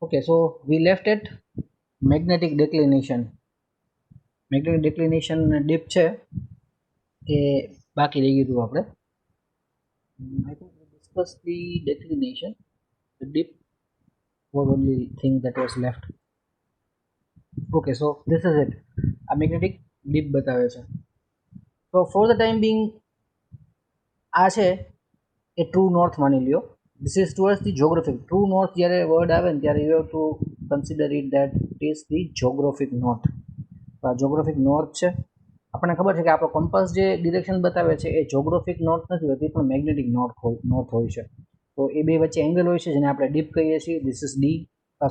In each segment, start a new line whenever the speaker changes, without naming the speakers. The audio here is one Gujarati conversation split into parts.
Okay, so we left at magnetic declination. Magnetic declination dip છે એ બાકી રહી ગયું આપણે. I think we discussed the declination. The dip was only thing that was left. Okay, so this is it. A magnetic dip બતાવે છે. So for the time being આ છે એ ટ્રુ નોર્થ માની લ્યો. This is towards the geographic. True north જ્યારે વર્ડ આવે ને ત્યારે you have to consider it that it is the geographic north. તો આ geographic north છે. આપણને ખબર છે કે આપણો કંપાસ જે ડિરેક્શન બતાવે છે એ જોગ્રાફિક નોર્થ નથી હોતી પણ મેગ્નેટિક નોર્થ હોય છે. તો એ બે વચ્ચે એંગલ હોય છે જેને આપણે ડીપ કહીએ છીએ. This is D,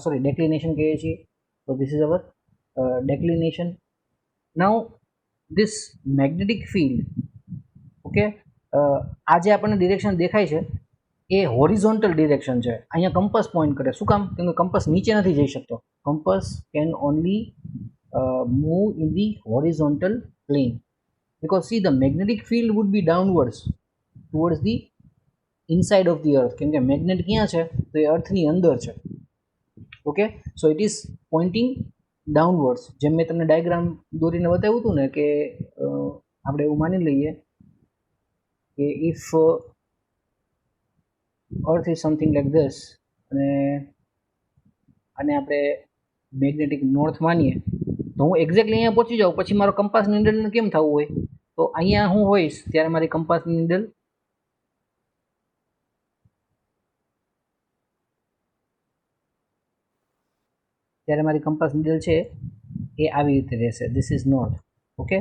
sorry declination કહીએ છીએ. તો this is our declination. Now this magnetic field, okay, આ જે આપણને ડિરેક્શન દેખાય છે એ હોરિઝોન્ટલ ડિરેક્શન છે. અહીંયા કંપાસ પોઈન્ટ કરે. શું કામ? કેમ કે કંપાસ નીચે નથી જઈ શકતો. Compass can only move in the horizontal plane because see the magnetic field would be downwards towards the inside of the earth. કેમ કે મેગ્નેટ ક્યાં છે તો એ અર્થની અંદર છે. Okay, so it is pointing downwards. જેમ મેં તમને ડાયાગ્રામ દોરીને બતાવ્યું હતું ને કે આપણે એવું માની લઈએ કે if earth is something like this અને આપણે મેગ્નેટિક નોર્થ માનીએ તો હું એક્ઝેક્ટલી અહીંયા પહોંચી જાઉં પછી મારો કંપાસની નીડલને કેમ થવું હોય? તો અહીંયા હું હોઈશ ત્યારે મારી કંપાસની નીડલ છે એ આવી રીતે રહેશે. This is north. Okay,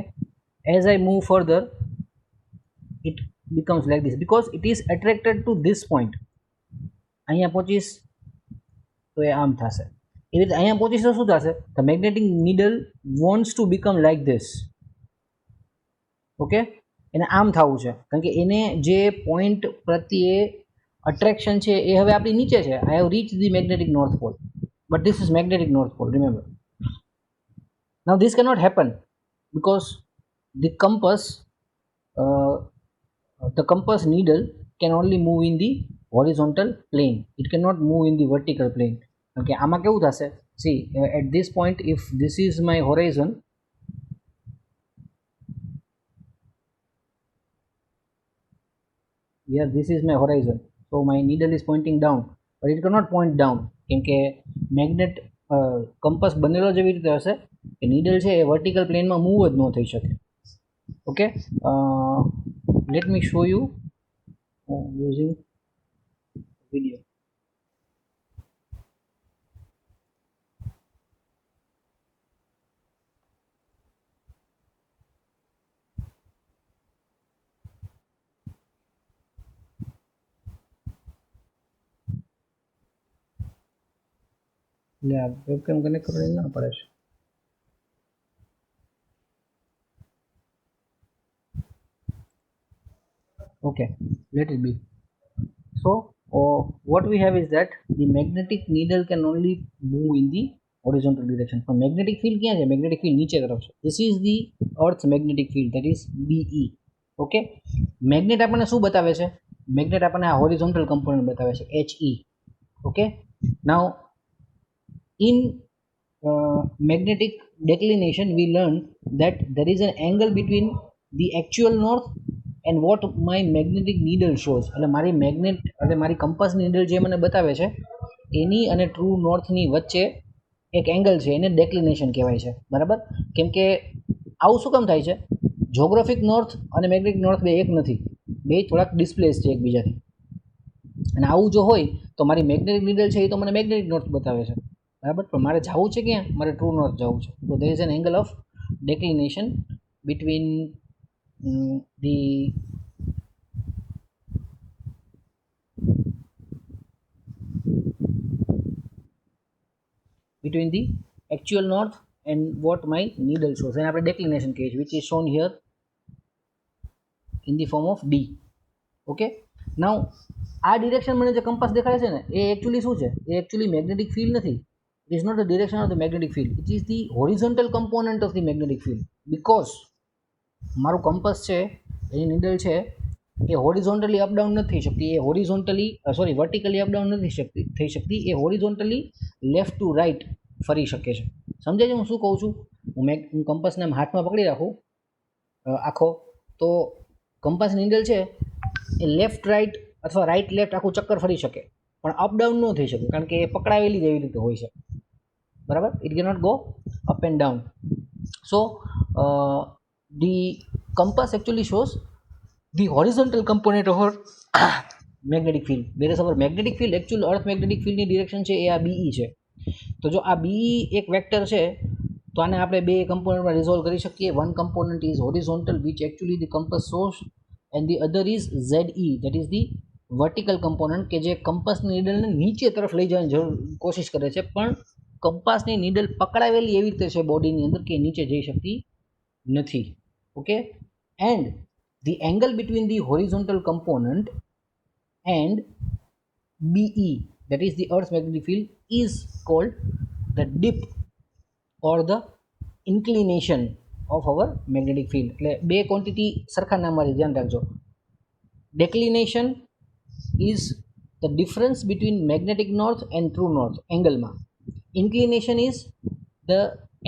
as I move further it becomes like this because it is attracted to this point. અહીંયા પહોંચીશ તો એ આમ થશે. એવી રીતે અહીંયા પહોંચીશ તો શું થશે? The magnetic needle wants to become like this. Okay, એને આમ થવું છે કારણ કે એને જે પોઈન્ટ પ્રત્યે અટ્રેક્શન છે એ હવે આપણી નીચે છે. I have reach the magnetic north pole but this is magnetic north pole, remember. Now this cannot happen because the compass needle can only move in the horizontal plane. It cannot move in the vertical plane. Okay, આમાં કેવું થશે? See, at this point if this is my horizon, here this is my horizon, so my needle is pointing down but it cannot point down કેમ કે મેગ્નેટ કંપાસ બનેલો જ એવી રીતે હશે કે નીડલ છે એ વર્ટિકલ પ્લેનમાં મૂવ જ ન થઈ શકે. Okay, let me show you using video. Webcam connect કરવાની ના પડે છે. Okay, let it be. So what we have is that the magnetic needle can only move in the horizontal direction. પણ magnetic field ક્યાં છે? Magnetic field નીચે તરફ છે. This is the earth's magnetic field, that is BE. Okay, magnet આપણને શું બતાવે છે? magnet આપણને આ horizontal component બતાવે છે HE. Okay, now in magnetic declination we learned that there is an angle between the actual north and what my magnetic needle shows. એટલે મારી મેગ્નેટ એટલે મારી કંપાસની નીડલ જે મને બતાવે છે એની અને ટ્રુ નોર્થની વચ્ચે એક એંગલ છે, એને ડેક્લિનેશન કહેવાય છે. બરાબર? કેમ કે આવું શું કામ થાય છે? જોગ્રાફિક નોર્થ અને મેગ્નેટિક નોર્થ બે એક નથી, બે થોડાક ડિસ્પ્લેસ છે એકબીજાથી. અને આવું જો હોય તો મારી મેગ્નેટિક નીડલ છે એ તો મને મેગ્નેટિક નોર્થ બતાવે છે. બરાબર? પણ મારે જવું છે ક્યાં? મારે ટ્રુ નોર્થ જવું છે. તો there is an angle of declination between the actual north and what my needle shows, and આપણે declination કહીએ છીએ, which is shown here in the form of D. Okay, now આ ડિરેક્શન મને જે કંપાસ દેખાડે છે ને એ એકચ્યુઅલી શું છે? એ એકચ્યુઅલી મેગ્નેટિક ફિલ્ડ નથી. It is not the direction of the magnetic field. It is the horizontal component of the magnetic field because મારું કંપાસ છે એની નીડલ છે એ હોરિઝોન્ટલી અપડાઉન નથી થઈ શકતી, એ વર્ટિકલી અપડાઉન નથી થઈ શકતી, એ હોરિઝોન્ટલી લેફ્ટ ટુ રાઈટ ફરી શકે છે. સમજે છે હું શું કહું છું? હું કંપાસને હાથમાં પકડી રાખું આખો, તો કંપાસ નીડલ છે એ લેફ્ટ રાઈટ અથવા રાઈટ લેફ્ટ આખું ચક્કર ફરી શકે, પણ અપડાઉન ન થઈ શકે કારણ કે એ પકડાવેલી જ એવી રીતે હોય છે, બરાબર. It cannot go up and down. So the compass actually shows the horizontal component of our magnetic field, whereas our magnetic field, actual earth magnetic field ની ડિરેક્શન છે એ આ BE છે. તો જો આ BE એક વેક્ટર છે તો આને આપણે બે કમ્પોનન્ટમાં રિઝોલ્વ કરી શકીએ. One component is horizontal which actually the compass shows, and the other is ZE that is the vertical component કે જે કંપાસની નીડલને નીચે તરફ લઈ જવાની કોશિશ કરે છે, પણ કંપાસની નીડલ પકડાવેલી એવી રીતે છે બોડીની અંદર કે નીચે જઈ શકતી નથી. Okay, and the angle between the horizontal component and BE, that is the Earth's magnetic field, is called the dip or the inclination of our magnetic field. એટલે બે ક્વોન્ટિટી સરખા નામ વાળી ધ્યાન રાખજો. Declination is the difference between magnetic north and true north એંગલમાં. Inclination is the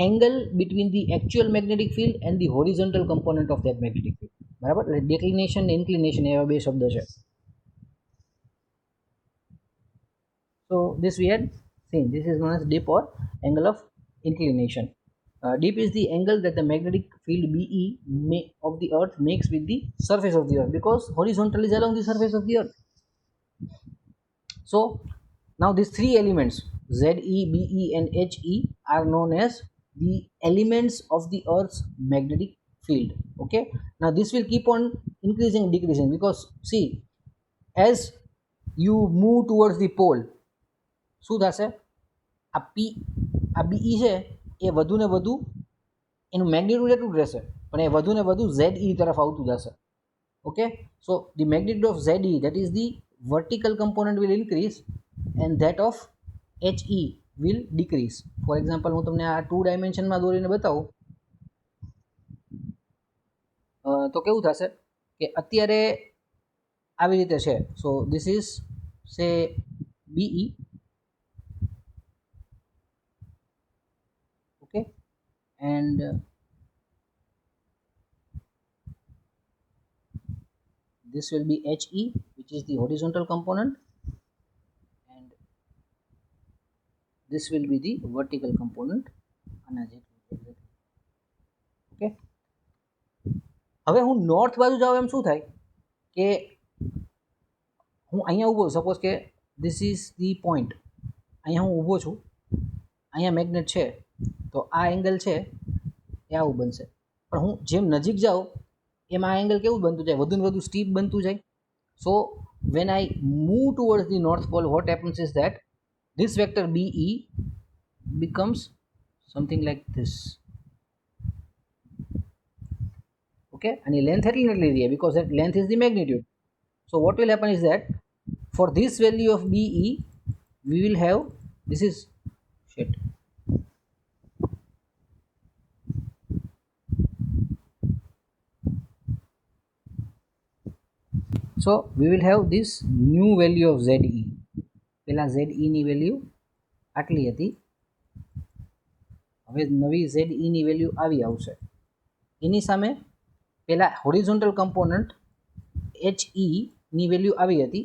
angle between the actual magnetic field and the horizontal component of that magnetic field. બરાબર, એટલે ડેક્લિનેશન ને ઇન્ક્લિનેશન એવા બે શબ્દ છે. So this we had seen, this is known as dip or angle of inclination. Dip is the angle that the magnetic field BE of the earth makes with the surface of the earth, because horizontal is along the surface of the earth. So now these three elements ZE, BE and HE are known as the elements of the earth's magnetic field. Okay, now this will keep on increasing and decreasing, because see, as you move towards the pole, શું થશે? આ BE છે એ વધુ ને વધુ એનું મેગ્નિટ્યુડ એટલું જ રહેશે, પણ એ વધુ ને વધુ ZE તરફ આવતું જશે. Okay, so the magnitude of ZE, that is the vertical component, will increase and that of HE will decrease. For example હું તમને આ 2 ડાયમેન્શનમાં દોરીને બતાવું તો કેવું થશે કે અત્યારે આવી રીતે છે. સો ધીસ ઇઝ સે BE. Okay, and this will be HE, which is the horizontal component, and this will be the vertical component. Okay, હવે હું નોર્થ બાજુ જાઉં એમ શું થાય કે હું અહીંયા ઊભો, સપોઝ કે ધીસ ઇઝ ધી પોઈન્ટ, અહીંયા હું ઊભો છું, અહીંયા મેગ્નેટ છે, તો આ એંગલ છે એ આવું બનશે. પણ હું જેમ નજીક જાઉં એમ આ એંગલ કેવું બનતું જાય? વધુ ને વધુ સ્ટીપ બનતું જાય. So when I move towards the north pole, what happens is that this vector BE becomes something like this. Okay, and the length area, because that length is the magnitude. So what will happen is that for this value of BE we will have, this is shit, so we will have this new value of ZE. પેલા ZE ની વેલ્યુ આટલી હતી, હવે નવી ZE ની વેલ્યુ આવી આવશે. એની સામે પેલા હોરિઝોન્ટલ કમ્પોનન્ટ HE ની વેલ્યુ આવી હતી,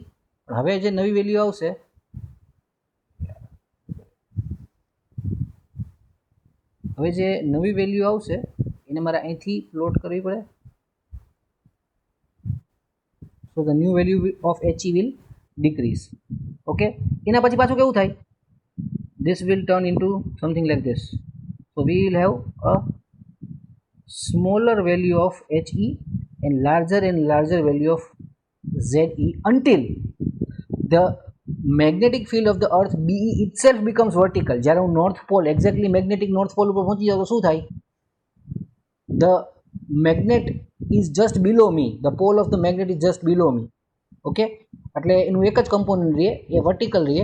પણ હવે જે નવી વેલ્યુ આવશે, હવે જે નવી વેલ્યુ આવશે એને મારે અહીંથી પ્લોટ કરવી પડે. So the new value of HE will decrease. Okay, એના પછી પાછું કેવું થાય? This will turn into something like this. So we will have a smaller value of HE and larger value of ZE until the magnetic field of the earth BE itself becomes vertical. જ્યારે હું north pole, exactly magnetic north pole ઉપર પહોંચી જાઉં તો શું થાય? The magnet is just below me, the pole of the magnet is just below me. Okay, એટલે એનું એક જ કમ્પોનન્ટ રહે, એ વર્ટિકલ રહે.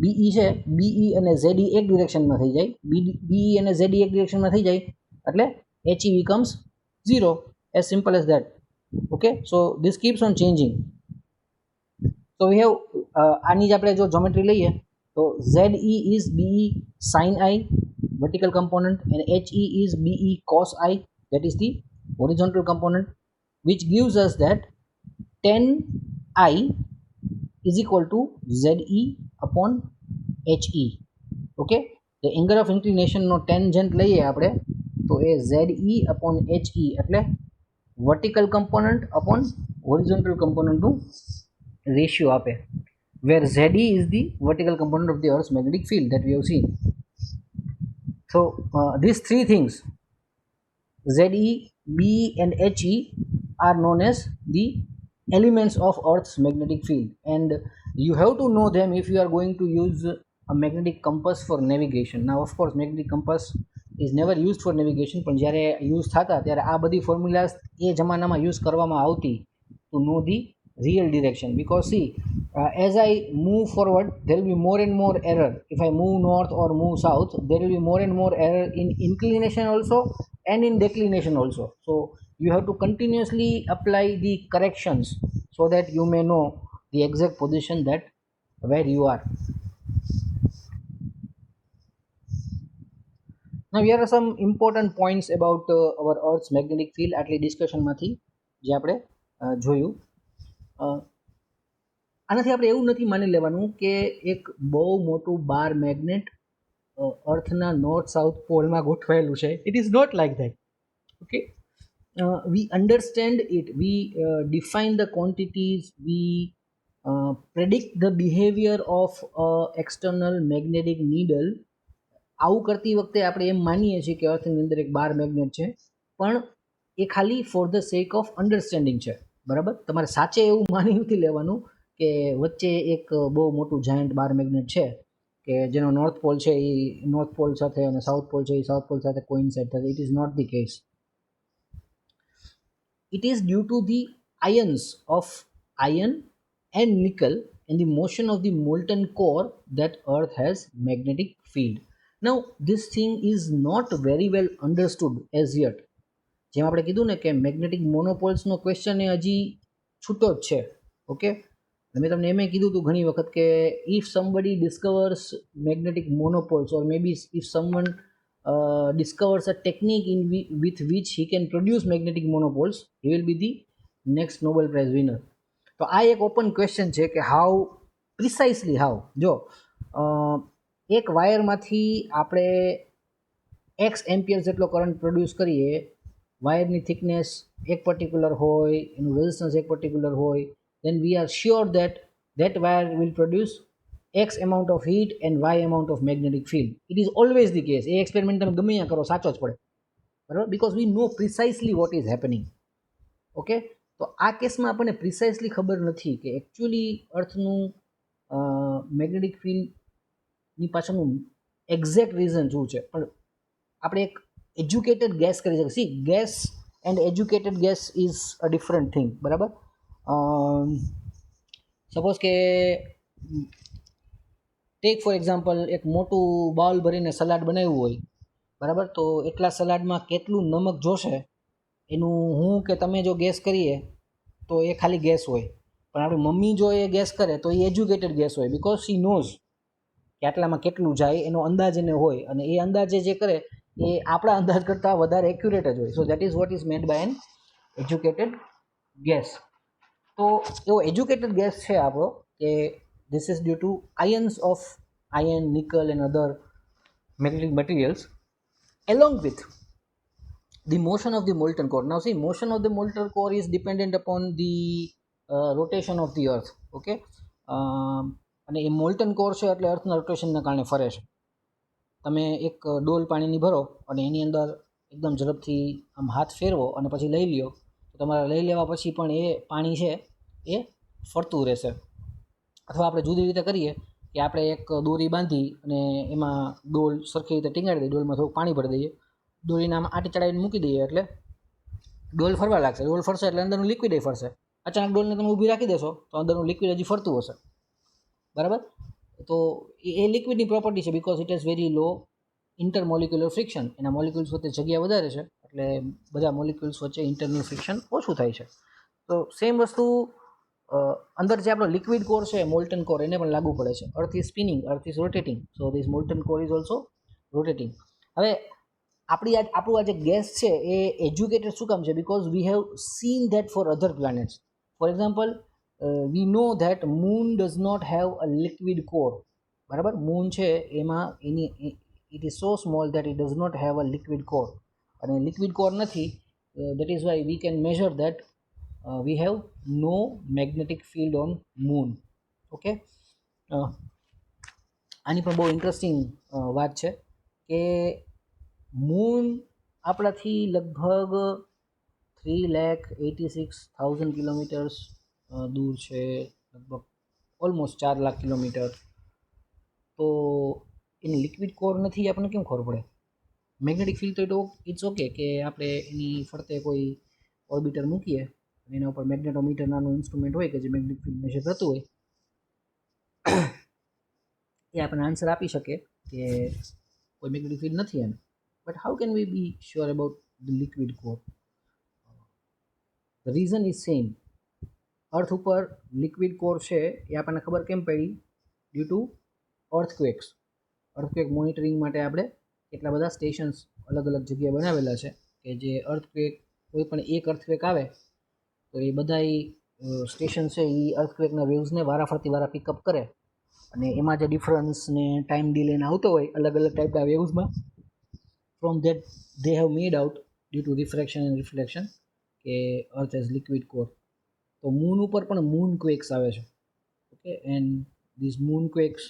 BE છે, BE અને ZE એક ડિરેક્શનમાં થઈ જાય, BE અને ZE એક ડિરેક્શનમાં થઈ જાય એટલે HE becomes 0, as simple as that. Okay, so this keeps on changing. So we have આની જ આપણે જો જ્યોમેટ્રી લઈએ તો ZE is BE sin I vertical component and HE is BE cos I, that is the horizontal component, which gives us that tan I is equal to ZE upon HE. Okay, the angle of inclination no tangent લઈએ આપણે તો એ ZE upon HE એટલે vertical component upon horizontal component નું રેશિયો આપે, where ZE is the vertical component of the Earth's magnetic field that we have seen. So these three things, ZE, BE and HE, are known as the elements of Earth's magnetic field, and you have to know them if you are going to use a magnetic compass for navigation. Now of course magnetic compass is never used for navigation, પણ જ્યારે યુઝ થતા ત્યારે આ બધી ફોર્મ્યુલાસ એ જમાનામાં યુઝ કરવામાં આવતી to know the real direction. Because see, as I move forward there will be more and more error. If I move north or move south, there will be more and more error in inclination also and in declination also. So you have to continuously apply the corrections so that you may know the exact position that where you are. Now here are some important points about our Earth's magnetic field. આટલી ડિસ્કશનમાંથી જે આપણે જોયું, આનાથી આપણે એવું નથી માની લેવાનું કે એક બહુ મોટું બાર મેગ્નેટ અર્થના નોર્થ સાઉથ પોલમાં ગોઠવાયેલું છે. It is not like that. Okay, we understand it, we define the quantities, we predict the behavior of external magnetic needle. આવું કરતી વખતે આપણે એમ માનીએ છીએ કે અર્થની અંદર એક બાર મેગ્નેટ છે, પણ એ ખાલી for the sec of understanding છે. બરાબર, તમારે સાચે એવું માની નથી લેવાનું કે વચ્ચે એક બહુ મોટું જાયન્ટ બાર મેગ્નેટ છે કે જેનો નોર્થ પોલ છે એ નોર્થ પોલ સાથે અને સાઉથ પોલ છે એ સાઉથ પોલ સાથે કોઇન્સાઇડ થશે. It is not the case. It is due to the ions of iron and nickel and the motion of the molten core that Earth has magnetic field. Now this thing is not very well understood as yet. જેમ આપણે કીધું ને કે મેગ્નેટિક મોનોપોલ્સનો ક્વેશ્ચન એ હજી છૂટો જ છે. ઓકે, મેં તમને એમ કીધું હતું ઘણી વખત કે if somebody discovers magnetic monopoles or maybe if someone discovers a technique with which he can produce magnetic monopoles, he will be the next Nobel Prize winner. તો આ એક ઓપન ક્વેશ્ચન છે કે હાઉ પ્રિસાઇસલી હાઉ. જો એક વાયરમાંથી આપણે એક્સ એમ્પિયર જેટલો કરંટ પ્રોડ્યુસ કરીએ, વાયરની થિકનેસ એક પર્ટિક્યુલર હોય, એનું રેઝિસ્ટન્સ એક પર્ટિક્યુલર હોય, then we are sure that that wire will produce X amount of heat and Y amount of magnetic field. It is always the case. A experiment તમે ગમે ત્યાં કરો સાચો જ પડે. બરાબર, because we know precisely what is happening. Okay, તો આ કેસમાં આપણને પ્રિસાઇસલી ખબર નથી કે એકચ્યુઅલી અર્થનું મેગ્નેટિક ફિલ્ડની પાછળનું એક્ઝેક્ટ રીઝન શું છે. પણ આપણે એક એજ્યુકેટેડ ગેસ કરી શકીએ. C, gas and educated gas is a different thing. બરાબર, સપોઝ કે ટેક ફોર એક્ઝામ્પલ એક મોટું બાઉલ ભરીને સલાડ બનાવ્યું હોય, બરાબર, તો એટલા સલાડમાં કેટલું નમક જોશે એનું હું કે તમે જો ગેસ કરીએ તો એ ખાલી ગેસ હોય, પણ આપણી મમ્મી જો એ ગેસ કરે તો એ એજ્યુકેટેડ ગેસ હોય. બિકોઝ શી નોઝ કે આટલામાં કેટલું જાય એનો અંદાજ એને હોય, અને એ અંદાજે જે કરે એ આપણા અંદાજ કરતાં વધારે એક્યુરેટ જ હોય. So that is what is made by an educated guess. તો એવો એજ્યુકેટેડ ગેસ છે આપણો કે this is due to ions of iron, nickel and other magnetic materials along with the motion of the molten core. Now see, motion of the molten core is dependent upon the rotation of the earth. Okay, અને એ મોલ્ટન કોર છે એટલે અર્થના રોટેશનના કારણે ફરે છે. તમે એક ડોલ પાણીની ભરો અને એની અંદર એકદમ ઝડપથી આમ હાથ ફેરવો અને પછી લઈ લ્યો, તો તમારે લઈ લેવા પછી પણ એ પાણી છે એ ફરતું રહેશે. અથવા આપણે જુદી રીતે કરીએ કે આપણે એક દોરી બાંધી અને એમાં ડોલ સરખી રીતે ટીંગાડી દઈએ, ડોલમાં થોડુંક પાણી ભરી દઈએ, દોરીને આમાં આટી ચડાવીને મૂકી દઈએ એટલે ડોલ ફરવા લાગશે. ડોલ ફરશે એટલે અંદરનું લિક્વિડ એ ફરશે. અચાનક ડોલને તમે ઊભી રાખી દેશો તો અંદરનું લિક્વિડ હજી ફરતું હશે. બરાબર, તો એ લિક્વિડની પ્રોપર્ટી છે. Because it has very low intermolecular friction. એના મોલિક્યુલ્સ વચ્ચે જગ્યા વધારે છે એટલે બધા મોલિક્યુલ્સ વચ્ચે ઇન્ટરનલ ફ્રિક્શન ઓછું થાય છે. તો સેમ વસ્તુ અંદર જે આપણો લિક્વિડ કોર છે, મોલ્ટન કોર, એને પણ લાગુ પડે છે. Earth is spinning, earth is rotating, so this Moulton core is also rotating. હવે આપણું આ જે ગેસ છે એ એજ્યુકેટેડ શું કામ છે? Because we have seen that for other planets. For example, we know that moon does not have a liquid core. બરાબર, મૂન છે એમાં it is so small that it does not have a liquid core, અને લિક્વિડ કોર નથી. That is why we can measure that we have no magnetic field on moon. Okay, આની પણ બહુ ઇન્ટરેસ્ટિંગ વાત છે કે મૂન આપણાથી લગભગ 3,86,000 કિલોમીટર્સ દૂર છે, લગભગ ઓલમોસ્ટ 4 લાખ કિલોમીટર. તો એની લિક્વિડ કોર નથી, આપણને કેમ ખબર પડે? મેગ્નેટિક ફિલ્ડ તો ઇટ્સ ઓકે કે આપણે એની ફરતે કોઈ ઓર્બિટર મૂકીએ, એના ઉપર મેગ્નેટોમીટર નાનું ઇન્સ્ટ્રુમેન્ટ હોય કે જે મેગ્નેટિક ફિલ્ડ મેઝર થતું હોય, એ આપણને આન્સર આપી શકે કે કોઈ મેગ્નેટિક ફિલ્ડ નથી એમ. But how can we be sure about the liquid core? The reason is same. Earth ઉપર લિક્વિડ કોર છે એ આપણને ખબર કેમ પડી? Due to earthquakes. Earthquake monitoring માટે આપણે કેટલા બધા સ્ટેશન્સ અલગ અલગ જગ્યાએ બનાવેલા છે કે જે અર્થક્વેક, કોઈ પણ એક અર્થક્વેક આવે તો એ બધા સ્ટેશન છે એ અર્થક્વેકના વેવ્સને વારા પિકઅપ કરે, અને એમાં જે ડિફરન્સ ને ટાઈમ ડિલે આવતો હોય અલગ અલગ ટાઈપના વેવ્સમાં, from that they have made out due to refraction and reflection કે અર્થ એઝ લિક્વિડ કોર. તો મૂન ઉપર પણ મૂન ક્વેક્સ આવે છે. Okay, and this moon quakes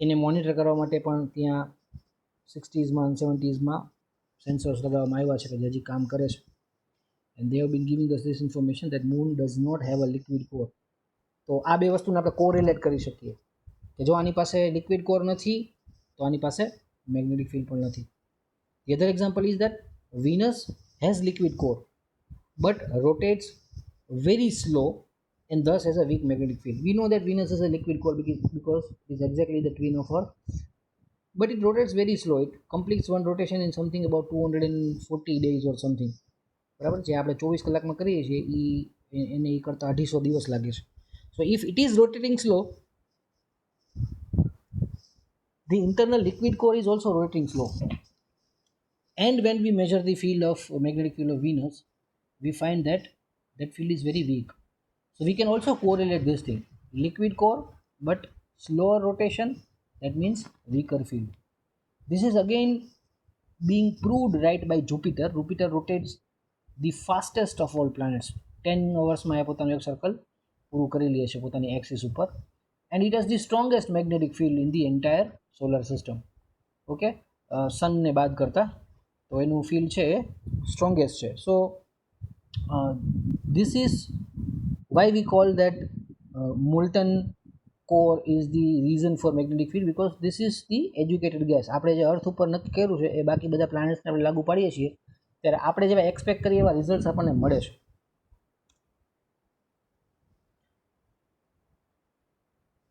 એને મોનિટર કરવા માટે પણ ત્યાં 60s અને 70sમાં સેન્સર્સ લગાવવામાં આવ્યા છે કે જે હજી કામ કરે છે. and they have been giving us this information that moon does not have a liquid core. તો આ બે વસ્તુને આપણે કોરિલેટ કરી શકીએ કે જો આની પાસે લિક્વિડ કોર નથી તો આની પાસે મેગ્નેટિક ફિલ્ડ પણ નથી. The other example is that Venus has liquid core but rotates very slow and thus has a weak magnetic field. We know that Venus has a liquid core because it is exactly the twin of Earth, but it rotates very slow. It completes one rotation in something about 240 days or something. બરાબર, જે આપણે 24 કલાકમાં કરીએ છીએ એને એ કરતાં 250 દિવસ લાગે છે. સો if it is rotating slow, the internal liquid core is also rotating slow. And when we measure the field of magnetic field of Venus, we find that that field is very weak. So we can also correlate this thing. Liquid core but slower rotation, that means weaker field. This is again being proved right by Jupiter. Jupiter rotates the fastest of all planets. 10 hours માં એ પોતાનું એક સર્કલ પૂરું કરી લે છે પોતાની એક્સિસ ઉપર, and it has the strongest magnetic field in the entire solar system. Okay, સનને બાદ કરતા તો એનું ફિલ્ડ છે એ સ્ટ્રોંગેસ્ટ છે. સો this is why we call that molten core is the reason for magnetic field, because this is the educated guess. આપણે જે અર્થ ઉપર નક્કી કર્યું છે એ બાકી બધા પ્લાનેટ્સને આપણે લાગુ પાડીએ છીએ ત્યારે આપણે જેવા એક્સપેક્ટ કરીએ એવા રિઝલ્ટ્સ આપણને મળે છે.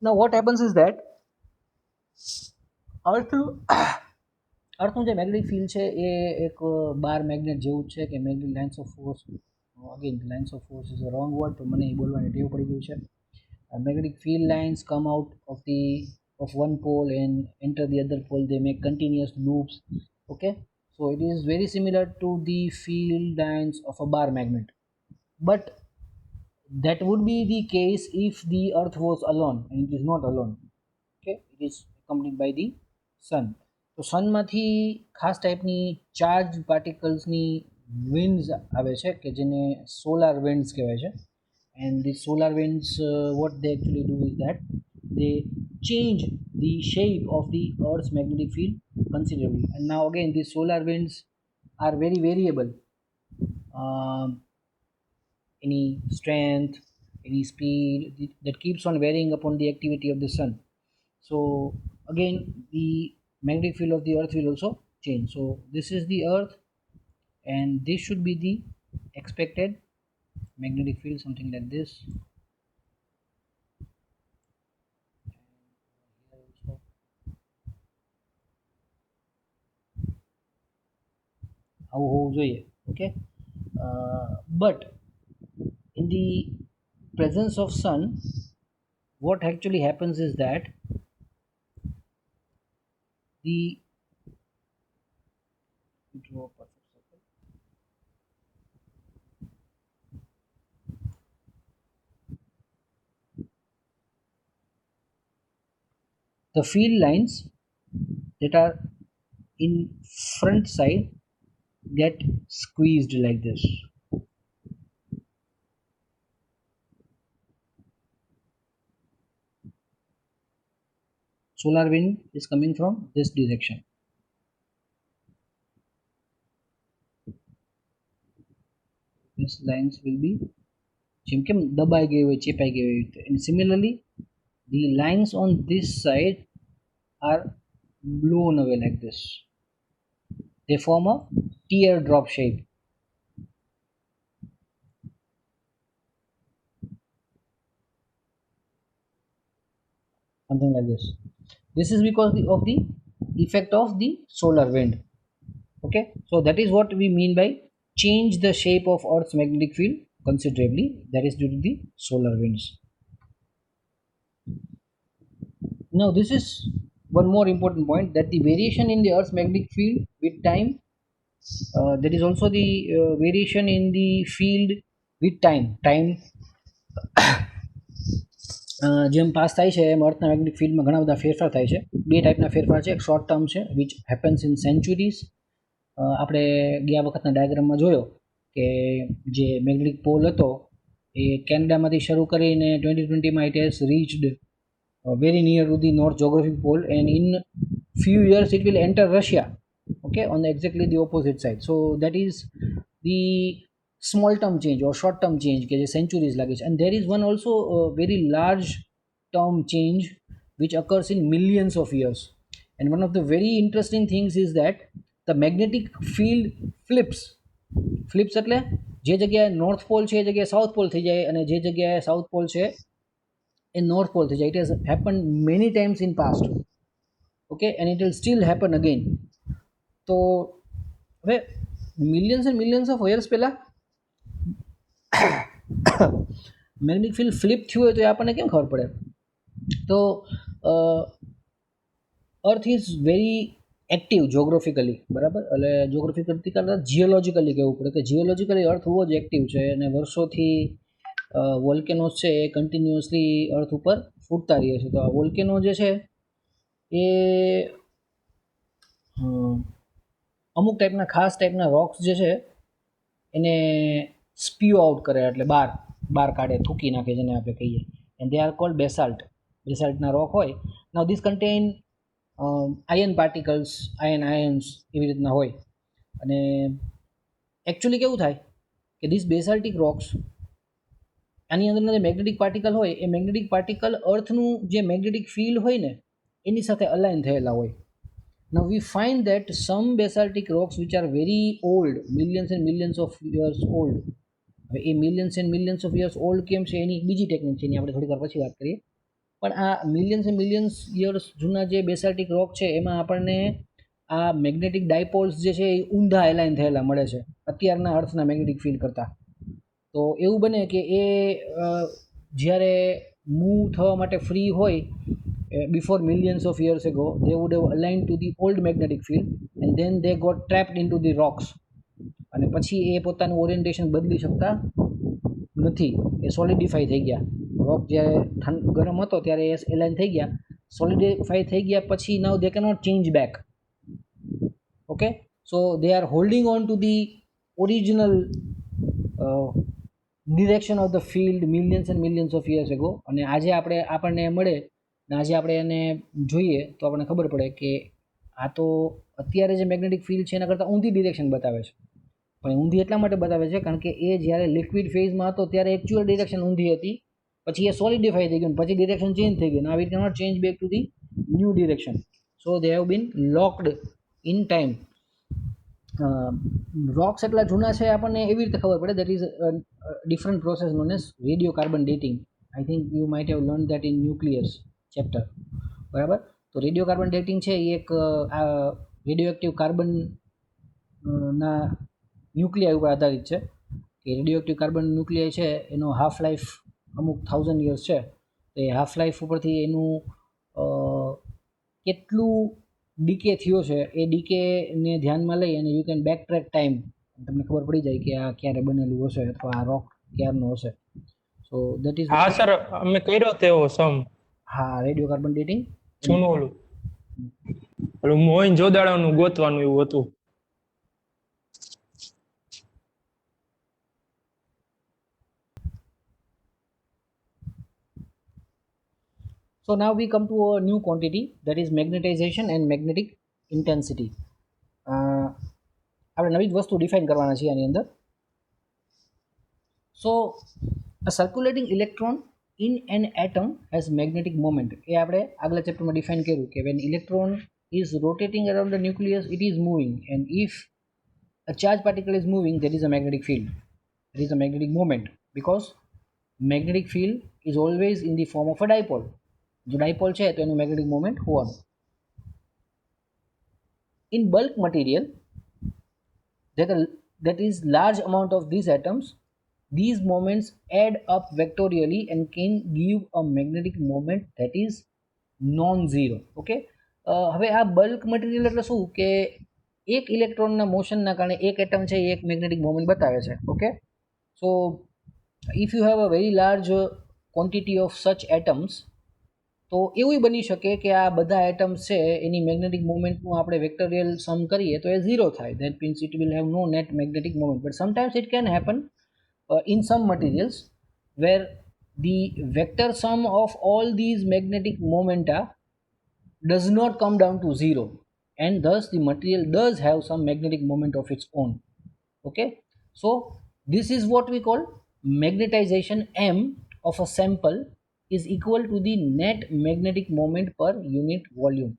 Now what happens is that અર્થનું જે મેગ્નેટિક ફિલ્ડ છે એ એક બાર મેગ્નેટ જેવું છે કે magnetic lines of force. Again lines of force is a wrong word, તો મને એ બોલવાની ટેવ પડી ગયું છે. Magnetic field lines come out of one pole and enter the other pole. They make continuous loops. Okay, so it is very similar to the field lines of a bar magnet, but that would be the case if the earth was alone, and it is not alone. Okay, it is accompanied by the sun. તો સનમાંથી ખાસ ટાઈપની ચાર્જ પાર્ટિકલ્સની વિન્ડ્સ આવે છે કે જેને સોલાર વિન્ડ્સ કહેવાય છે. And the solar winds, what they actually do is that they change the shape of the Earth's magnetic field considerably. And now again, these solar winds are very variable. Any strength, any speed, that keeps on varying upon the activity of the sun. So again, the magnetic field of the Earth will also change. So this is the Earth, and this should be the expected magnetic field, something like this. આવું હોવું જોઈએ. Okay, But in the presence of sun, what actually happens is that the draw a perfect circle. The field lines that are in front side get squeezed like this. Solar wind is coming from this direction. These lines will be જેમ કેમ દબાઈ ગઈ હોય ચેપાઈ ગઈ હોય. And similarly the lines on this side are blown away like this. They form a teardrop shape. Something like this. This is because of the effect of the solar wind. Okay, so that is what we mean by change the shape of Earth's magnetic field considerably. That is due to the solar winds. Now this is one more important point, that the variation in the Earth's magnetic field with time, there is also the variation in the field with time જેમ પાસ થાય છે એમ અર્થના મેગ્નેટિક ફિલ્ડમાં ઘણા બધા ફેરફાર થાય છે. બે ટાઈપના ફેરફાર છે. એક શોર્ટ ટર્મ છે વિચ હેપન્સ ઇન સેન્ચુરીઝ. આપણે ગયા વખતના ડાયાગ્રામમાં જોયો કે જે મેગ્નેટિક પોલ હતો એ કેનેડામાંથી શરૂ કરીને 2020માં it has reached very near to the north geographic pole, and in few years it will enter Russia, okay, on exactly the opposite side. So that is the small term change or short term change કે જે centuries લાગે છે. And there is one also very large term change which occurs in millions of years. And one of the very interesting things is that the magnetic field flips એટલે જે જગ્યાએ નોર્થ પોલ છે એ જગ્યાએ સાઉથ પોલ થઈ જાય, અને જે જગ્યાએ સાઉથ પોલ છે એ નોર્થ પોલ થઈ જાય. It has happened many times in past, okay, and it will still happen again. તો હવે millions and millions of years પહેલાં મેગ્નેટિક ફિલ્ડ ફ્લિપ થયું હોય તો એ આપણને કેમ ખબર પડે? તો અર્થ ઇઝ વેરી એક્ટિવ જોગ્રાફિકલી, બરાબર? એટલે જોગ્રાફી કરતી કરતાં જીઓલોજીકલી કહેવું પડે કે જીઓલોજીકલી અર્થ બહુ જ એક્ટિવ છે, અને વર્ષોથી વોલ્કેનોસ છે એ કન્ટિન્યુઅસલી અર્થ ઉપર ફૂટતા રહે છે. તો આ વોલ્કેનો જે છે એ અમુક ટાઈપના ખાસ ટાઈપના રોક્સ જે છે એને સ્પીવ આઉટ કરે, એટલે બહાર કાઢે, થૂકી નાખે, જેને આપણે કહીએ. એન્ડ દે આર કોલ્ડ બેસાલ્ટના રોક હોય. Now this contain ion particles, ions એવી રીતના હોય. અને એકચ્યુઅલી કેવું થાય કે ધીસ બેસાલ્ટિક રોક્સ, આની અંદરના જે મેગ્નેટિક પાર્ટિકલ હોય એ મેગ્નેટિક પાર્ટિકલ અર્થનું જે મેગ્નેટિક ફિલ્ડ હોય ને એની સાથે અલાઇન થયેલા હોય. Now we find that some basaltic rocks which are very old, millions and millions of years old. હવે એ millions and millions of years old કેમ છે એની બીજી ટેકનિક છે, એની આપણે થોડીક વાર પછી વાત કરીએ. પણ આ મિલિયન્સ એન્ડ મિલિયન્સ યર્સ જૂના જે બેસાલ્ટિક રોક છે એમાં આપણને આ મેગ્નેટિક ડાયપોલ્સ જે છે એ ઊંધા એલાઇન થયેલા મળે છે અત્યારના અર્થના મેગ્નેટિક ફિલ્ડ કરતાં. તો એવું બને કે એ જ્યારે મૂવ થવા માટે ફ્રી હોય, before millions of years ago they would have aligned to the old magnetic field, and then they got trapped into the rocks, અને પછી એ પોતાનું ઓરિએન્ટેશન બદલી શકતા નથી, એ સોલિડિફાઈ થઈ ગયા. રોક જ્યારે ગરમ હતો ત્યારે એ એલાઇન થઈ ગયા, સોલિડિફાઈ થઈ ગયા પછી now they cannot change back. Okay, so they are holding on to the original direction of the field millions and millions of years ago. અને આજે આપણને મળે ને આજે આપણે એને જોઈએ તો આપણને ખબર પડે કે આ તો અત્યારે જે મેગ્નેટિક ફિલ્ડ છે એના કરતાં ઊંધી ડિરેક્શન બતાવે છે. પણ ઊંધી એટલા માટે બતાવે છે કારણ કે એ જ્યારે લિક્વિડ ફેઝમાં હતો ત્યારે એકચ્યુઅલ ડિરેક્શન ઊંધી હતી, પછી એ સોલિડિફાઈ થઈ ગયું, પછી ડિરેક્શન ચેન્જ થઈ ગયું. Now it cannot change back to the new direction. So they have been locked in time. Rocks એટલા જૂના છે આપણને એવી રીતે ખબર પડે. That is different process known as radio carbon dating. I think you might have learn that in nucleus chapter, બરાબર? તો રેડિયો કાર્બન ડેટિંગ છે એ એક રેડિયો એક્ટિવ કાર્બન ના ન્યુક્લિયાઈ ઉપર આધારિત છે. કે રેડિયો એક્ટિવ કાર્બન ન્યુક્લિયસ છે એનો હાફ લાઈફ અમુક 1000 યર્સ છે, તો એ હાફ લાઈફ ઉપરથી એનું કેટલું ડીકે થયો છે એ ડીકેને ધ્યાનમાં લઈ અને you can back track time, તમને ખબર પડી જાય કે આ ક્યારે બનેલું હશે અથવા આ રોક ક્યારનો હશે. સો દેટ ઇઝ
હા સર, અમે કર્યો તેવો સમ.
હા, રેડિયો કાર્બન ડેટિંગ
જૂનું ઓલું મોઈન જોદાડાનું ગોતવાનું એવું હતું.
So now we come to a new quantity, that is magnetization and magnetic intensity. આપણે નવી જ વસ્તુ ડિફાઇન કરવાના છીએ આની અંદર. સો a circulating electron in an atom has magnetic moment. એ આપણે આગલા ચેપ્ટરમાં ડિફાઇન કર્યું કે when electron is rotating around the nucleus it is moving, and if a charged particle is moving there is a magnetic field, there is a magnetic moment, because magnetic field is always in the form of a dipole. જો ડાયપોલ છે તો એનું મેગ્નેટિક મોમેન્ટ હોવાનું. In bulk material that is large amount of these atoms, these moments add up vectorially and can give a magnetic moment that is non-zero. Okay, હવે આ બલ્ક મટીરિયલ એટલે શું કે એક ઇલેક્ટ્રોનના મોશનના કારણે એક એટમ છે એ એક મેગ્નેટિક મોમેન્ટ બતાવે છે. Okay, so if you have a very large quantity of such atoms, તો એવું બની શકે કે આ બધા એટમ્સ છે એની મેગ્નેટિક મોમેન્ટનું આપણે વેક્ટોરિયલ સમ કરીએ તો એ ઝીરો થાય. That means it will have no net magnetic moment. But sometimes it can happen in some materials where the vector sum of all these magnetic momenta does not come down to zero, and thus the material does have some magnetic moment of its own. Okay, so this is what we call magnetization. M of a sample is equal to the net magnetic moment per unit volume.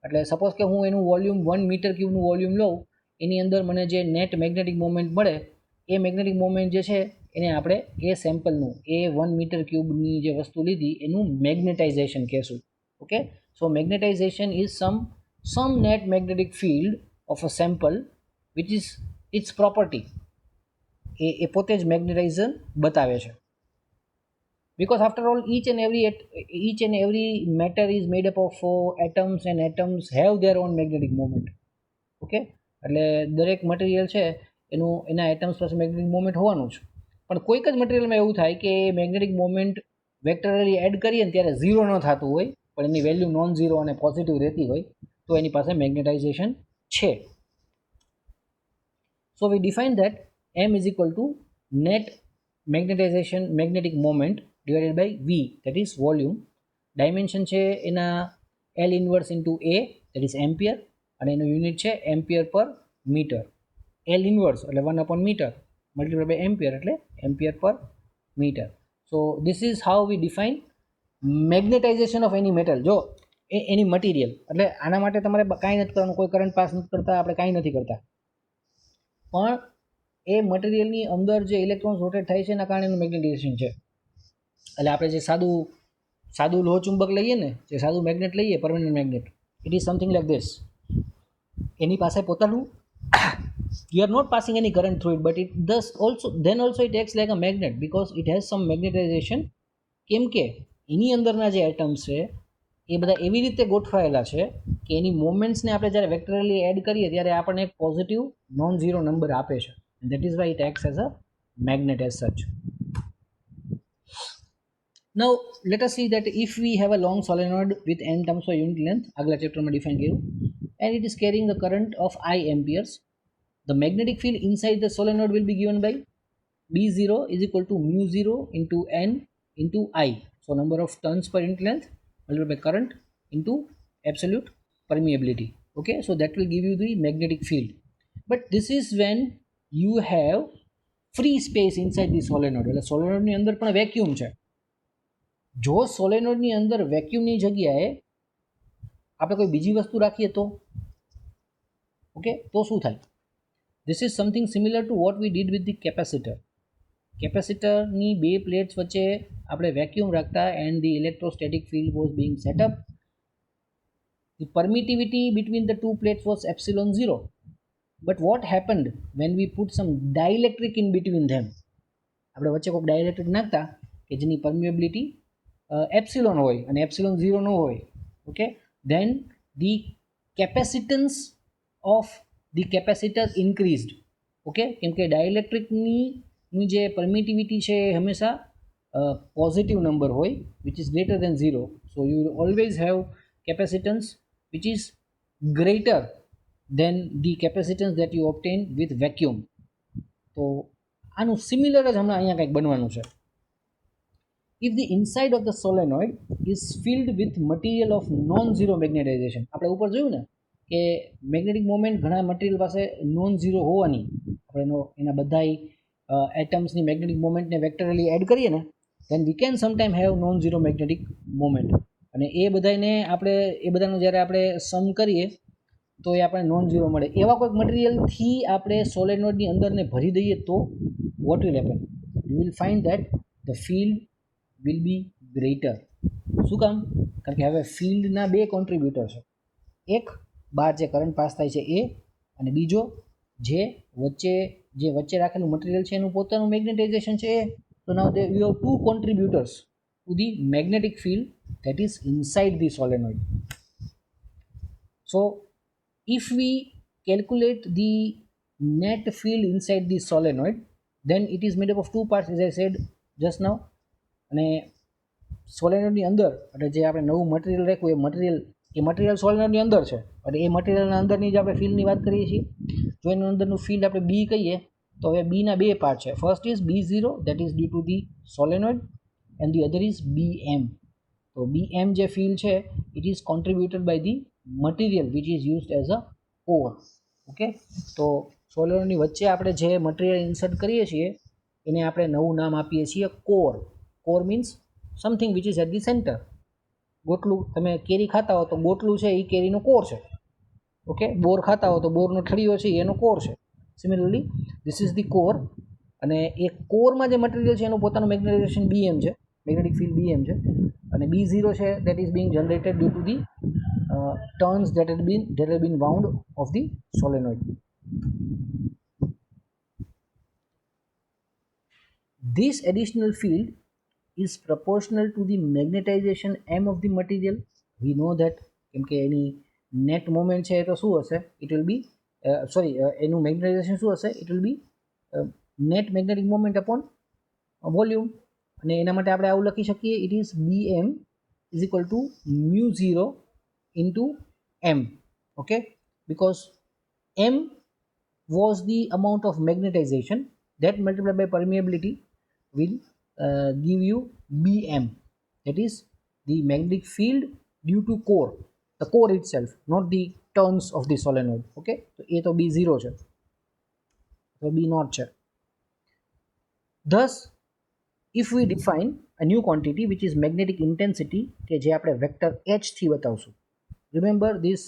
એટલે સપોઝ કે હું એનું વોલ્યુમ 1 મીટર ક્યુબનું વોલ્યુમ લઉં, એની અંદર મને જે નેટ મેગ્નેટિક મોમેન્ટ મળે એ મેગ્નેટિક મોમેન્ટ જે છે એને આપણે એ સેમ્પલનું, એ 1 મીટર ક્યુબની જે વસ્તુ લીધી એનું મેગ્નેટાઇઝેશન કહેશું. Okay, so magnetization is some net magnetic field of a sample which is its property. એ પોતે જ મેગ્નેટાઇઝેશન બતાવે છે. Because after all each and every matter is made up of atoms, and atoms have their own magnetic moment. Okay, એટલે દરેક મટીરિયલ છે એના એટમ્સ પાસે મેગ્નેટિક મોમેન્ટ હોવાનું જ. પણ કોઈક જ મટીરિયલમાં એવું થાય કે મેગ્નેટિક મોમેન્ટ વેક્ટરલી એડ કરીએ ને ત્યારે ઝીરો ન થતું હોય, પણ એની વેલ્યુ નોન ઝીરો અને પોઝિટિવ રહેતી હોય, તો એની પાસે મેગ્નેટાઇઝેશન છે. So we define that M is equal to net magnetization magnetic moment divided by V, that is volume. Dimension છે એના L inverse into A, that is ampere, અને એનું યુનિટ છે ampere per metre. L inverse એટલે 1 મીટર મલ્ટીપ્લાય બાય એમ્પિયર એટલે ampere per metre. So this is how we define magnetization of any metal. જો એની મટીરિયલ, એટલે આના માટે તમારે કાંઈ નથી કરવાનું, કોઈ કરંટ પાસ નથી કરતા, આપણે કાંઈ નથી કરતા, પણ એ મટીરિયલની અંદર જે ઇલેક્ટ્રોન્સ રોટેટ થાય છે એના કારણે એનું મેગ્નેટાઇઝેશન છે. એટલે આપણે જે સાદું લોહ ચુંબક લઈએ ને, જે સાદું મેગ્નેટ લઈએ, permanent magnet, it is something like this. એની પાસે પોતાનું, you are not passing any current through it, but it does also, then also it acts like a magnet because it has some magnetization. કેમ કે એની અંદરના જે એટમ્સ છે એ બધા એવી રીતે ગોઠવાયેલા છે કે એની મોમેન્ટ્સને આપણે જ્યારે વેક્ટરલી એડ કરીએ ત્યારે આપણને એક પોઝિટિવ નોન ઝીરો નંબર આપે છે. That is why it acts as a magnet as such. Now let us see that if we have a long solenoid with n terms of unit length, આગલા ચેપ્ટરમાં ડિફાઇન કર્યું, and it is carrying a current of I amperes, the magnetic field inside the solenoid will be given by B0 is equal to mu 0 into n into I. So number of turns per unit length multiplied by current into absolute permeability. Okay, so that will give you the magnetic field. But this is when you have free space inside the solenoid. એટલે સોલેનોઇડની અંદર પણ વેક્યુમ છે. જો સોલેનોઇડની અંદર વેક્યુમની જગ્યાએ આપણે કોઈ બીજી વસ્તુ રાખીએ તો ઓકે, તો શું થાય? This is something similar to what we did with the capacitor. કેપેસિટરની બે પ્લેટ્સ વચ્ચે આપણે વેક્યુમ રાખતા and the electrostatic field was being set up. The permittivity between the two plates was epsilon 0. But what happened when we put some dielectric in between them? આપણે વચ્ચે કોઈક ડાયલેક્ટ્રિક નાખતા કે જેની પરમિએબિલિટી એપ્સિલોન હોય અને એપ્સિલોન 0 ન હોય, okay, then the capacitance of the capacitor increased, okay, કેમ કે ડાયલેક્ટ્રિકની જે પરમિટિવિટી છે એ હંમેશા પોઝિટિવ નંબર હોય which is greater than 0. So you will always have capacitance which is greater than the capacitance that you obtain with vacuum. તો આનું સિમિલર જ હમણાં અહીંયા કંઈક બનવાનું છે. If the inside of the solenoid is filled with material of non-zero magnetization, આપણે ઉપર જોયું ને કે મેગ્નેટિક મોમેન્ટ ઘણા મટીરિયલ પાસે નોન ઝીરો હોવાની, આપણે એના બધા એટમ્સની મેગ્નેટિક મોમેન્ટને વેક્ટરલી એડ કરીએ ને, then we can sometime have non-zero magnetic moment. અને એ બધાનું જ્યારે આપણે સમ કરીએ તો એ આપણે નોન ઝીરો મળે. એવા કોઈક મટીરિયલથી આપણે સોલેનોઇડની અંદરને ભરી દઈએ તો what will happen? You will find that the field will B greater. શું કામ? કારણ કે હવે ફિલ્ડના બે કોન્ટ્રીબ્યુટર છે. એક બહાર જે કરંટ પાસ થાય છે એ, અને બીજો જે વચ્ચે રાખેલું મટીરિયલ છે એનું પોતાનું મેગ્નેટાઇઝેશન છે એ. So now you have two contributors to the magnetic field that is inside the solenoid. So if we calculate the net field inside the solenoid, then it is made up of two parts, as I said just now. અને સોલેનોઇડની અંદર એટલે જે આપણે નવું મટીરિયલ રાખ્યું એ મટીરિયલ સોલેનોઇડની અંદર છે, અને એ મટીરિયલના અંદરની જે આપણે ફિલ્ડની વાત કરીએ છીએ, જો એનું અંદરનું ફિલ્ડ આપણે બી કહીએ તો હવે બીના બે પાર્ટ છે. First is B0 that is due to the solenoid and the other is BM. તો BM જે ફિલ્ડ છે it is contributed by the material which is used as a core. Okay, તો સોલેનોઇડની વચ્ચે આપણે જે મટીરિયલ ઇન્સર્ટ કરીએ છીએ એને આપણે નવું નામ આપીએ છીએ core. Core means something which is at the centre. ગોટલું, તમે કેરી ખાતા હો તો ગોટલું છે એ કેરીનો કોર છે. ઓકે, બોર ખાતા હો તો બોરનો ઠળિયો છે એનો કોર છે. Similarly this is the core, અને એ કોરમાં જે મટીરિયલ છે એનું પોતાનું મેગ્નેટાઇઝેશન BM છે, મેગ્નેટિક ફિલ્ડ BM છે, અને B0 છે that is being generated due to the turns that have been wound of the solenoid. This additional field is proportional to the magnetization M of the material. We know that કેમ કે એની નેટ મોમેન્ટ છે એ તો શું હશે? ઇટ વિલ બી એનું મેગ્નેટાઇઝેશન શું હશે? It will be net magnetic moment upon volume. અને એના માટે આપણે આવું લખી શકીએ, it is BM is equal to μ0 into M. Okay, because M was the amount of magnetization that multiplied by permeability will give you BM, that is the magnetic field due to core, the core itself, not the turns of the solenoid. Okay, so એ તો B0 છે, તો B0 છે. Thus if we define a new quantity which is magnetic intensity કે જે આપણે વેક્ટર H થી બતાવશું. રિમેમ્બર ધીસ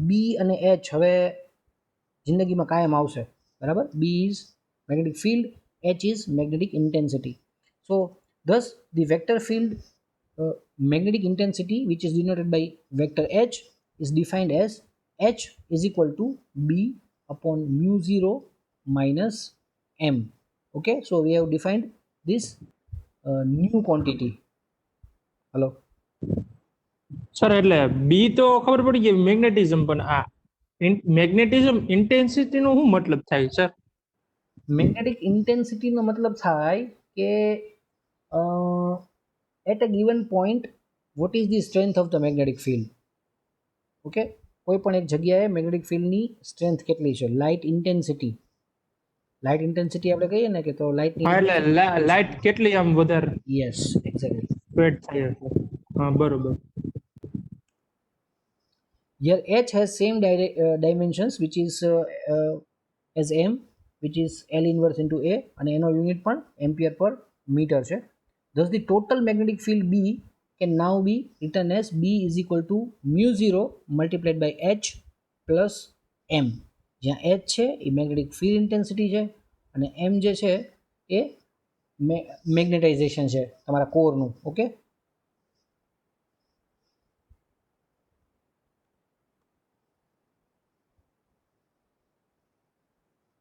B અને H હવે જિંદગીમાં કાયમ આવશે, બરાબર? B is magnetic field, H is magnetic intensity. So thus the vector field magnetic intensity which is denoted by vector H is defined as H is equal to B upon μ0 minus M. Okay, so we have defined this new quantity. Hello.
Sir એટલે બી તો ખબર પડી ગઈ મેગ્નેટિઝમ, પણ આ મેગ્નેટિઝમ ઇન્ટેન્સિટી નો શું મતલબ થાય સર?
મેગ્નેટિક ઇન્ટેન્સિટીનો મતલબ થાય કે at a given point what is the strength of the magnetic field. Okay, કોઈ પણ એક જગ્યાએ મેગ્નેટિક ફિલ્ડની સ્ટ્રેન્થ કેટલી છે, લાઇટ ઇન્ટેન્સિટી આપણે કહીએ ને કે તો
લાઇટ કેટલી આમ વધારે
યસ એક્ઝેક્ટલી
સ્પ્રેડ થાય છે. હા, બરોબર.
Here H has same dimensions which is as M, which is L inverse into A, અને એનો યુનિટ પણ એમ્પિયર પર મીટર છે. Thus the total magnetic field B can now be written as B is equal to μ0 multiplied by H plus M, જ્યાં H છે એ મેગ્નેટિક ફિલ્ડ ઇન્ટેન્સિટી છે અને M જે છે એ મેગ્નેટાઇઝેશન છે તમારા કોરનું. Okay,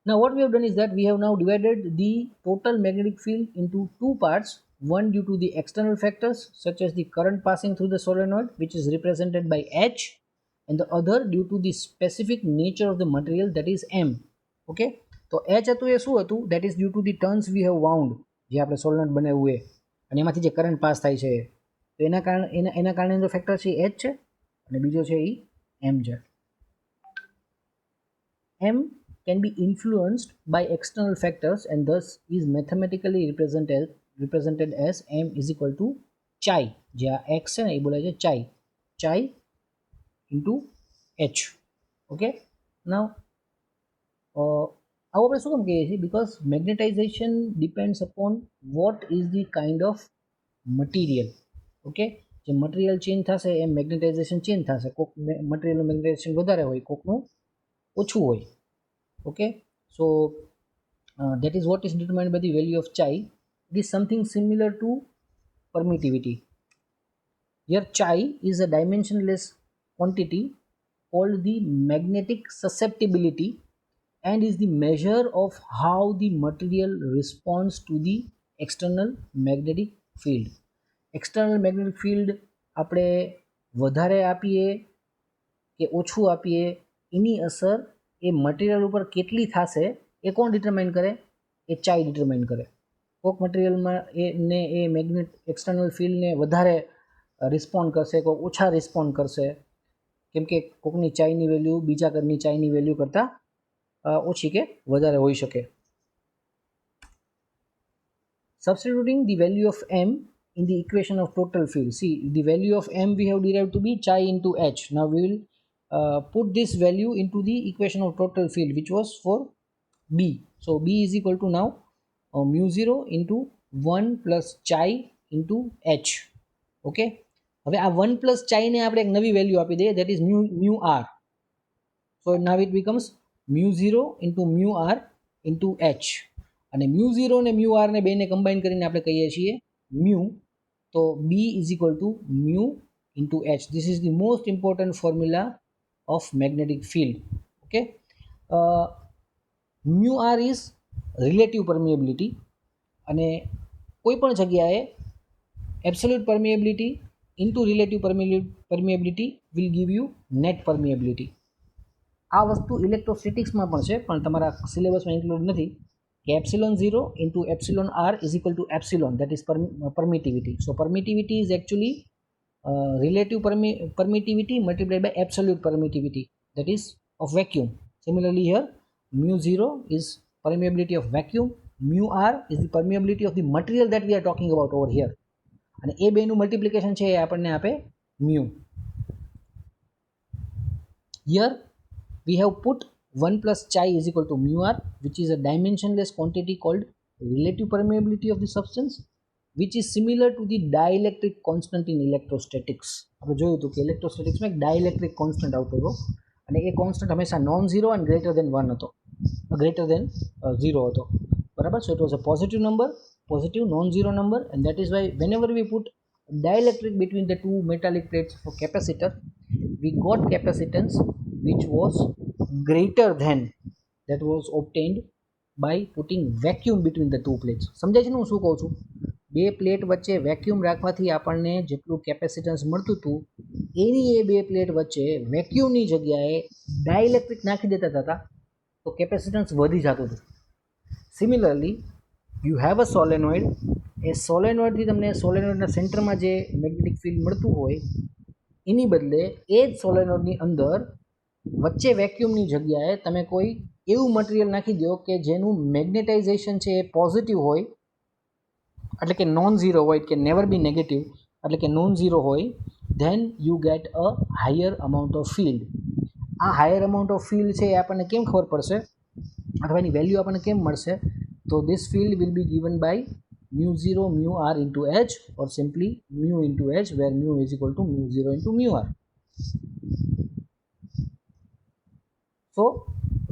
Now what we have done is that we have now divided the total magnetic field into two parts, one due to the external factors such as the current passing through the solenoid, which is represented by H, and the other due to the specific nature of the material, that is M. Okay, તો H હતું એ શું હતું? That is due to the turns we have wound, જે આપણે સોલેનોઇડ બનાવ્યું એ અને એમાંથી જે કરંટ પાસ થાય છે તો એના કારણે જો ફેક્ટર છે H છે અને બીજો છે એ M છે. M can be influenced by external factors and thus is mathematically represented as M is equal to chi, જે આ x છે ને એ બોલાય છે chi into h. Okay, now આવું આપણે શું કામ કહીએ છીએ? because magnetization depends upon what is the kind of material. Okay, જે મટીરિયલ ચેન્જ થશે એમ મેગ્નેટાઇઝેશન ચેન્જ થશે. કોક મટીરિયલનું મેગ્નેટાઇઝેશન વધારે હોય, કોકનું ઓછું હોય. Okay, so that is what is determined by the value of chi. It is something similar to permittivity. Here chi is a dimensionless quantity called the magnetic susceptibility and is the measure of how the material responds to the external magnetic field. External magnetic field આપણે વધારે આપીએ કે ઓછું આપીએ એની અસર એ મટીરિયલ ઉપર કેટલી થશે એ કોણ ડિટરમાઇન કરે? એ ચાઈ ડિટરમાઇન કરે. કોઈક મટીરિયલમાં એ મેગ્નેટ એક્સટર્નલ ફિલ્ડને વધારે રિસ્પોન્ડ કરશે, કોઈક ઓછા રિસ્પોન્ડ કરશે, કેમ કે કોઈકની ચાઈની વેલ્યુ બીજા કરની ચાઈની વેલ્યુ કરતાં ઓછી કે વધારે હોઈ શકે. Substituting the value of M in the equation of total field. See, the value of M we have derived to be chi into H. Now we will put this value into the equation of total field, which was for B. So B is equal to now mu 0 into 1 plus chi into H. Okay, હવે આ 1 plus chi ને આપણે એક નવી વેલ્યુ આપી દઈએ, that is mu r. So now it becomes mu 0 into mu r into H. અને mu 0 ને mu r ને બેને કમ્બાઈન કરીને આપણે કહીએ છીએ mu. તો B is equal to mu into H. This is the most important formula of magnetic field. Okay, mu r is relative permeability અને કોઈ પણ જગ્યાએ absolute permeability into relative permeability will give you net permeability. આ વસ્તુ ઇલેક્ટ્રોસ્ટેટિક્સમાં પણ છે, પણ તમારા સિલેબસમાં ઇન્ક્લુડ નથી કે epsilon 0 into epsilon r is equal to epsilon, that is permittivity. So permittivity is actually relative permittivity multiplied by absolute permittivity, that is of vacuum. Similarly here mu 0 is permeability of vacuum, mu r is the permeability of the material that we are talking about over here, અને એ બેનું મલ્ટિપ્લિકેશન છે એ આપણને આપે mu. Here we have put 1 plus chi is equal to mu r, which is a dimensionless quantity called relative permeability of the substance, which is similar to the dielectric constant in electrostatics. આપણે જોયું હતું કે ઇલેક્ટ્રોસ્ટેટિક્સમાં એક ડાયઇલેક્ટ્રિક કોન્સ્ટન્ટ આવતો હતો અને એ કોન્સ્ટન્ટ હંમેશા non zero and greater than 1 હતો, ગ્રેટર દેન 0 હતો, બરાબર. So it was a positive number, positive non-zero number, and that is why whenever we put dielectric between the two metallic plates for capacitor, we got capacitance which was greater than that was obtained by putting vacuum between the two plates. સમજાય છે ને હું શું કહું છું? બે પ્લેટ વચ્ચે વેક્યુમ રાખવાથી આપણને જેટલું કેપેસિટન્સ મળતું હતું એની એ બે પ્લેટ વચ્ચે વેક્યુમની જગ્યાએ ડાયઇલેક્ટ્રિક નાખી દેતા હતા તો કેપેસિટન્સ વધી જતું હતું. Similarly you have a solenoid, એ સોલેનોઇડથી તમને સોલેનોઇડના સેન્ટરમાં જે મેગ્નેટિક ફિલ્ડ મળતું હોય એની બદલે એ જ સોલેનોઇડની અંદર વચ્ચે વેક્યુમની જગ્યાએ તમે કોઈ એવું મટીરિયલ નાખી દો કે જેનું મેગ્નેટાઇઝેશન છે એ પોઝિટિવ હોય, એટલે કે નોન ઝીરો હોય, કે નેવર બી નેગેટિવ, એટલે કે નોન ઝીરો હોય, then you get a higher amount of field. આ હાયર અમાઉન્ટ ઓફ ફિલ્ડ છે એ આપણને કેમ ખબર પડશે અથવા એની વેલ્યુ આપણને કેમ મળશે? તો this field will be given by mu 0 mu r into h, or simply mu into h, where mu is equal to mu 0 into mu r. So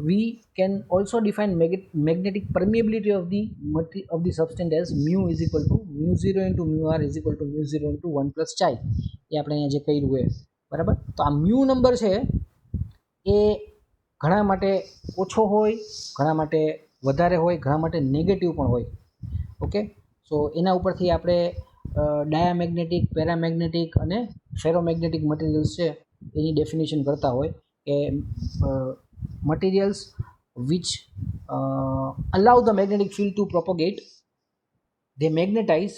we can also define magnetic permeability of the substance as mu is equal to mu 0 into mu r is equal to mu 0 into 1 plus chi. એ આપણે અહીંયા જે કર્યું હોય બરાબર. તો આ mu નંબર છે એ ઘણા માટે ઓછો હોય, ઘણા માટે વધારે હોય, ઘણા માટે નેગેટિવ પણ હોય. ઓકે, સો એના ઉપરથી આપણે ડાયામેગ્નેટિક, પેરામેગ્નેટિક અને ફેરોમેગ્નેટિક મટીરિયલ્સ છે એની ડેફિનેશન કરતા હોય કે materials which allow the magnetic field to propagate, they magnetize,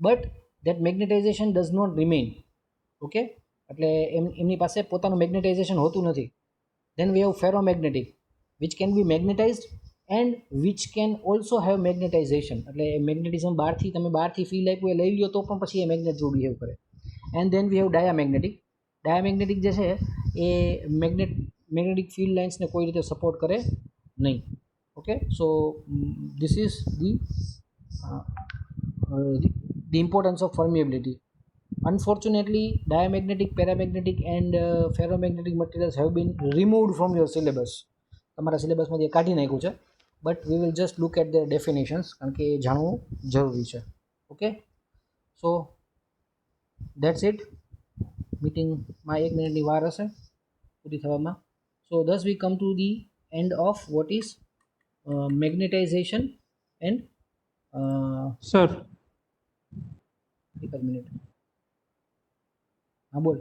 but that magnetization does not remain. Okay, એટલે એમની પાસે પોતાનું મેગ્નેટાઇઝેશન હોતું નથી. Then we have ferromagnetic, which can be magnetized and which can also have magnetization. એટલે મેગ્નેટિઝમ બહારથી તમે બહારથી ફીલ આપ્યું એ લઈ લ્યો તો પણ પછી એ મેગ્નેટ જેવું બિહેવ કરે. And then we have diamagnetic. Diamagnetic જે છે એ મેગ્નેટિક ફિલ્ડ લાઇન્સને કોઈ રીતે સપોર્ટ કરે નહીં. Okay, so this is the importance of permeability. Unfortunately, diamagnetic, paramagnetic and ferromagnetic materials have been removed from your syllabus. તમારા સિલેબસમાંથી એ કાઢી નાખ્યું છે, but we will just look at the definitions, કારણ કે એ જાણવું જરૂરી છે. Okay, so that's it. મીટિંગમાં 1 મિનિટની વાર હશે પૂરી થવામાં. So thus we come to the end of what is magnetization and
sir
એક જ મિનિટ. હા બોલ.